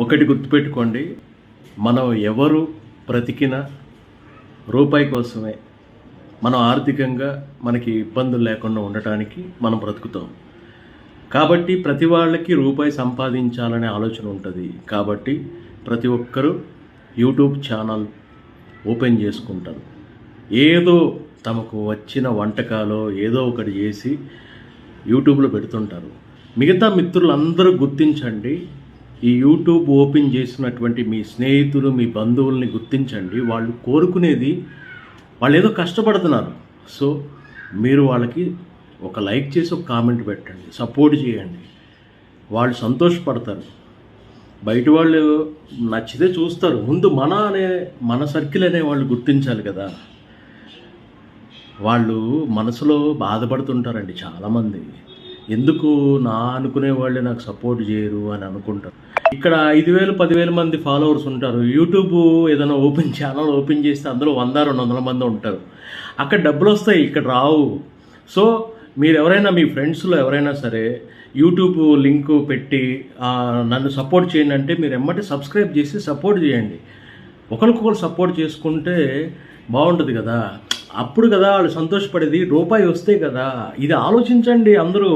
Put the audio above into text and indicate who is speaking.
Speaker 1: ఒకటి గుర్తుపెట్టుకోండి, మనం ఎవరు బ్రతికినా రూపాయి కోసమే. మనం ఆర్థికంగా మనకి ఇబ్బందులు లేకుండా ఉండటానికి మనం బ్రతుకుతాం. కాబట్టి ప్రతి వాళ్ళకి రూపాయి సంపాదించాలనే ఆలోచన ఉంటుంది. కాబట్టి ప్రతి ఒక్కరూ యూట్యూబ్ ఛానల్ ఓపెన్ చేసుకుంటారు. ఏదో తమకు వచ్చిన వంటకాలో ఏదో ఒకటి చేసి యూట్యూబ్లో పెడుతుంటారు. మిగతా మిత్రులందరూ గుర్తించండి, ఈ యూట్యూబ్ ఓపెన్ చేసినటువంటి మీ స్నేహితులు, మీ బంధువుల్ని గుర్తించండి. వాళ్ళు కోరుకునేది, వాళ్ళు ఏదో కష్టపడుతున్నారు. సో మీరు వాళ్ళకి ఒక లైక్ చేసి ఒక కామెంట్ పెట్టండి, సపోర్ట్ చేయండి. వాళ్ళు సంతోషపడతారు. బయట వాళ్ళు నచ్చితే చూస్తారు. ముందు మన సర్కిల్ అనే వాళ్ళు గుర్తించాలి కదా. వాళ్ళు మనసులో బాధపడుతుంటారండి చాలామంది. ఎందుకు అనుకునే వాళ్ళే నాకు సపోర్ట్ చేయరు అని అనుకుంటారు. ఇక్కడ 5,000 10,000 మంది ఫాలోవర్స్ ఉంటారు. యూట్యూబ్ ఏదైనా ఛానల్ ఓపెన్ చేస్తే అందులో 100-200 మంది ఉంటారు. అక్కడ డబ్బులు వస్తాయి, ఇక్కడ రావు. సో మీరు ఎవరైనా మీ ఫ్రెండ్స్లో ఎవరైనా సరే యూట్యూబ్ లింక్ పెట్టి నన్ను సపోర్ట్ చేయండి అంటే మీరు ఎమ్మటి సబ్స్క్రైబ్ చేసి సపోర్ట్ చేయండి. ఒకరికొకరు సపోర్ట్ చేసుకుంటే బాగుంటుంది కదా. అప్పుడు కదా వాళ్ళు సంతోషపడేది. రూపాయి వస్తే కదా. ఇది ఆలోచించండి అందరూ.